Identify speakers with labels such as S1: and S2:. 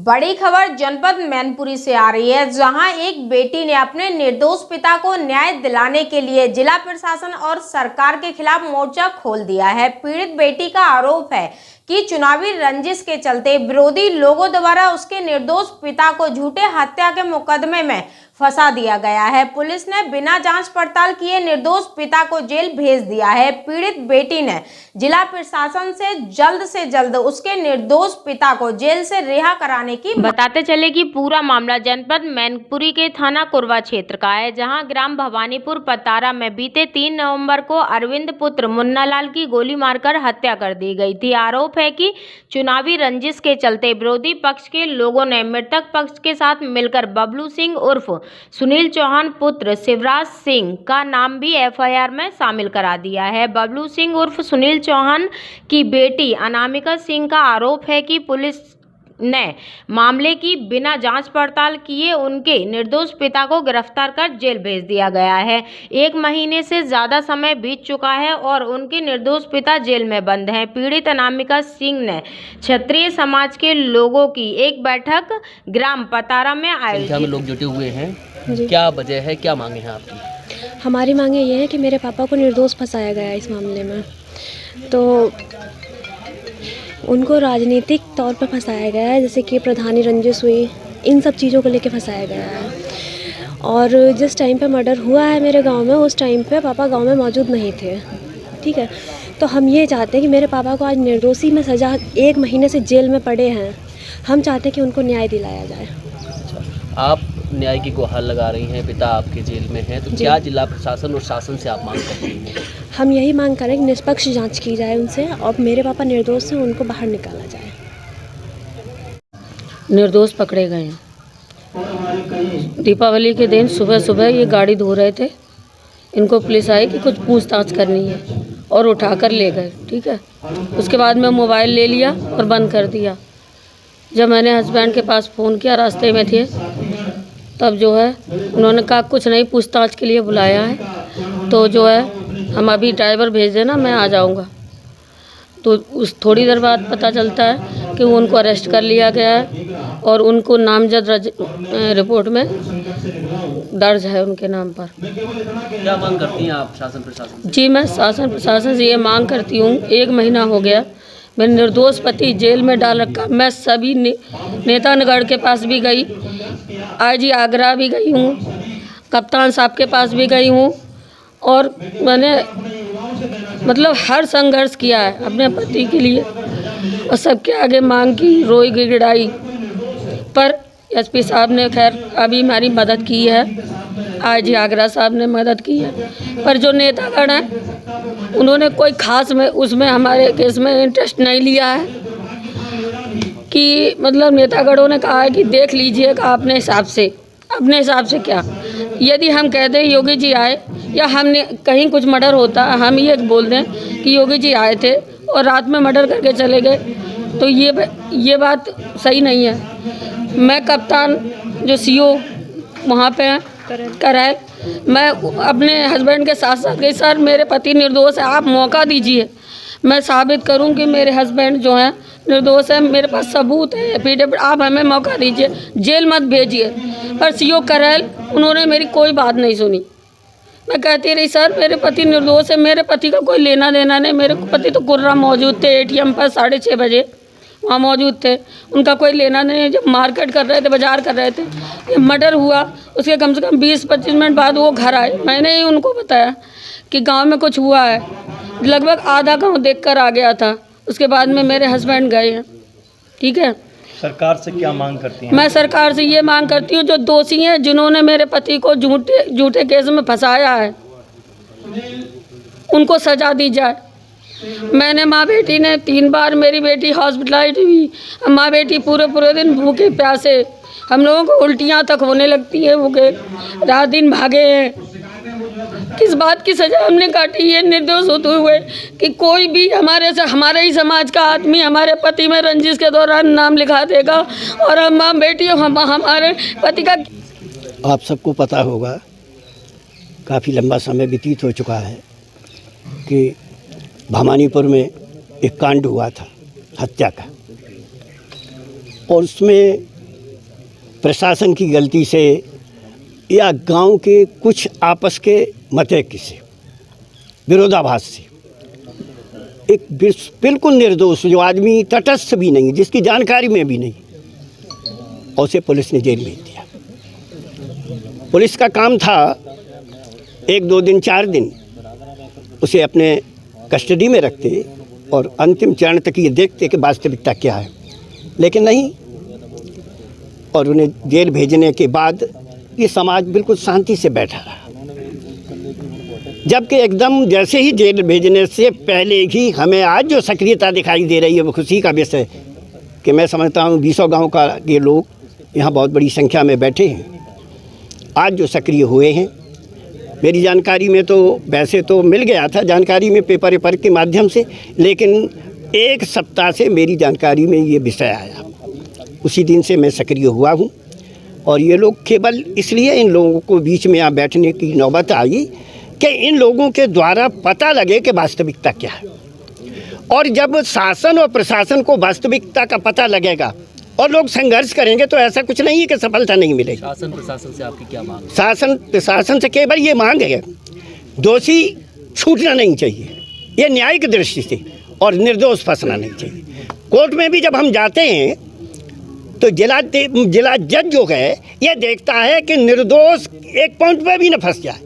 S1: बड़ी खबर जनपद मैनपुरी से आ रही है, जहां एक बेटी ने अपने निर्दोष पिता को न्याय दिलाने के लिए जिला प्रशासन और सरकार के खिलाफ मोर्चा खोल दिया है। पीड़ित बेटी का आरोप है कि चुनावी रंजिश के चलते विरोधी लोगों द्वारा उसके निर्दोष पिता को झूठे हत्या के मुकदमे में फंसा दिया गया है। पुलिस ने बिना जांच पड़ताल किए निर्दोष पिता को जेल भेज दिया है। पीड़ित बेटी ने जिला प्रशासन से जल्द उसके निर्दोष पिता को जेल से रिहा कराने की बताते चले कि पूरा मामला जनपद मैनपुरी के थाना कुरवा क्षेत्र का है, जहां ग्राम भवानीपुर पतारा में बीते 3 नवंबर को अरविंद पुत्र मुन्नालाल की गोली मारकर हत्या कर दी गई थी। आरोप है कि चुनावी रंजिश के चलते विरोधी पक्ष के लोगों ने मृतक पक्ष के साथ मिलकर बबलू सिंह उर्फ सुनील चौहान पुत्र शिवराज सिंह का नाम भी एफआईआर में शामिल करा दिया है। बबलू सिंह उर्फ सुनील चौहान की बेटी अनामिका सिंह का आरोप है कि पुलिस ने मामले की बिना जांच पड़ताल किए उनके निर्दोष पिता को गिरफ्तार कर जेल भेज दिया गया है। 1 महीने से ज्यादा समय बीत चुका है और उनके निर्दोष पिता जेल में बंद हैं। पीड़ित अनामिका सिंह ने क्षत्रिय समाज के लोगों की एक बैठक ग्राम पतारा में आयोजित
S2: लोग जुटे हुए हैं। क्या वजह है, क्या मांगे हैं आपकी?
S3: हमारी मांगे ये है कि मेरे पापा को निर्दोष फंसाया गया है इस मामले में, तो उनको राजनीतिक तौर पर फंसाया गया है, जैसे कि प्रधानी रंजिश हुई, इन सब चीज़ों को लेके फंसाया गया है। और जिस टाइम पे मर्डर हुआ है मेरे गांव में, उस टाइम पे पापा गांव में मौजूद नहीं थे। ठीक है, तो हम ये चाहते हैं कि मेरे पापा को आज निर्दोषी में सज़ा 1 महीने से जेल में पड़े हैं, हम चाहते हैं कि उनको न्याय दिलाया जाए।
S2: आप न्याय की गुहार लगा रही हैं, पिता आपके जेल में हैं, तो क्या जिला प्रशासन और शासन से आप मांग करती हैं?
S3: हम यही मांग करें कि निष्पक्ष जांच की जाए उनसे और मेरे पापा निर्दोष हैं, उनको बाहर निकाला जाए।
S4: निर्दोष पकड़े गए हैं। दीपावली के दिन सुबह सुबह ये गाड़ी धो रहे थे, इनको पुलिस आई कि कुछ पूछताछ करनी है और उठा कर ले गए। ठीक है, उसके बाद में मोबाइल ले लिया और बंद कर दिया। जब मैंने हस्बैंड के पास फ़ोन किया, रास्ते में थे, तब जो है उन्होंने कहा कुछ नहीं, पूछताछ के लिए बुलाया है, तो जो है हम अभी ड्राइवर भेज देना, मैं आ जाऊंगा। तो उस थोड़ी देर बाद पता चलता है कि उनको अरेस्ट कर लिया गया है और उनको नामजद रिपोर्ट में दर्ज है उनके नाम पर।
S2: क्या मांग करती हैं आप शासन प्रशासन?
S4: जी, मैं शासन प्रशासन से ये मांग करती हूँ, 1 महीना हो गया मेरे निर्दोष पति जेल में डाल रखा। मैं सभी नेतानगढ़ के पास भी गई, आईजी आगरा भी गई हूँ, कप्तान साहब के पास भी गई हूँ और मैंने मतलब हर संघर्ष किया है अपने पति के लिए और सबके आगे मांग की, रोई गिड़गिड़ाई, पर एसपी साहब ने खैर अभी हमारी मदद की है, आईजी आगरा साहब ने मदद की है, पर जो नेतागण हैं उन्होंने कोई ख़ास में उसमें हमारे केस में इंटरेस्ट नहीं लिया है। कि मतलब नेतागढ़ों ने कहा है कि देख लीजिएगा अपने हिसाब से क्या, यदि हम कह दें योगी जी आए या हमने कहीं कुछ मर्डर होता, हम ये बोल दें कि योगी जी आए थे और रात में मर्डर करके चले गए, तो ये बात सही नहीं है। मैं कप्तान जो सीओ वहाँ पे हैं करैल, मैं अपने हस्बैंड के साथ साथ गई, सर मेरे पति निर्दोष है, आप मौका दीजिए, मैं साबित करूं कि मेरे हस्बैंड जो हैं निर्दोष है, मेरे पास सबूत है, एफिडेविट, आप हमें मौका दीजिए, जेल मत भेजिए। पर सीओ करैल उन्होंने मेरी कोई बात नहीं सुनी। मैं कहती रही सर मेरे पति निर्दोष है, मेरे पति का कोई लेना देना नहीं, मेरे पति तो कुर्रा मौजूद थे एटीएम पर 6:30 बजे वहाँ मौजूद थे, उनका कोई लेना नहीं। जब मार्केट कर रहे थे, बाजार कर रहे थे, ये मर्डर हुआ, उसके कम से कम 20-25 मिनट बाद वो घर आए। मैंने ही उनको बताया कि गांव में कुछ हुआ है, लगभग आधा गांव देखकर आ गया था। उसके बाद में मेरे हस्बैंड गए हैं। ठीक है,
S5: सरकार से क्या मांग करती हैं?
S4: मैं सरकार से ये मांग करती हूँ, जो दोषी हैं जिन्होंने मेरे पति को झूठे केस में फंसाया है, उनको सजा दी जाए। मैंने माँ बेटी ने 3 बार मेरी बेटी हॉस्पिटलाइज हुई, माँ बेटी पूरे दिन भूखे प्यासे, हम लोगों को उल्टियाँ तक होने लगती है, भूखे रात दिन भागे हैं। किस बात की सजा हमने काटी है निर्दोष होते हुए कि कोई भी हमारे ही समाज का आदमी हमारे पति में रंजिश के दौरान नाम लिखा देगा और हम माँ बेटी हमारे पति का।
S6: आप सबको पता होगा, काफ़ी लंबा समय व्यतीत हो चुका है कि भवानीपुर में एक कांड हुआ था हत्या का, और उसमें प्रशासन की गलती से या गांव के कुछ आपस के मतैक्य से, विरोधाभास से एक बिल्कुल निर्दोष जो आदमी तटस्थ भी नहीं, जिसकी जानकारी में भी नहीं, और उसे पुलिस ने जेल भेज दिया। पुलिस का काम था 1, 2 दिन, 4 दिन उसे अपने कस्टडी में रखते और अंतिम चरण तक ये देखते कि वास्तविकता क्या है, लेकिन नहीं। और उन्हें जेल भेजने के बाद ये समाज बिल्कुल शांति से बैठा रहा, जबकि एकदम जैसे ही जेल भेजने से पहले ही हमें आज जो सक्रियता दिखाई दे रही है वो खुशी का विषय कि मैं समझता हूँ 20 गाँव का ये लोग यहाँ बहुत बड़ी संख्या में बैठे हैं, आज जो सक्रिय हुए हैं। मेरी जानकारी में तो वैसे तो मिल गया था जानकारी में पेपर के माध्यम से, लेकिन 1 सप्ताह से मेरी जानकारी में ये विषय आया, उसी दिन से मैं सक्रिय हुआ हूँ। और ये लोग केवल इसलिए इन लोगों को बीच में यहाँ बैठने की नौबत आई कि इन लोगों के द्वारा पता लगे कि वास्तविकता क्या है, और जब शासन और प्रशासन को वास्तविकता का पता लगेगा और लोग संघर्ष करेंगे तो ऐसा कुछ नहीं है कि सफलता नहीं मिलेगी।
S2: शासन प्रशासन से आपकी क्या मांग है?
S6: शासन प्रशासन से केवल ये मांग है, दोषी छूटना नहीं चाहिए, ये न्यायिक दृष्टि से, और निर्दोष फंसना नहीं चाहिए। कोर्ट में भी जब हम जाते हैं तो जिला जज जो है ये देखता है कि निर्दोष एक पॉइंट पे भी न फंस जाए।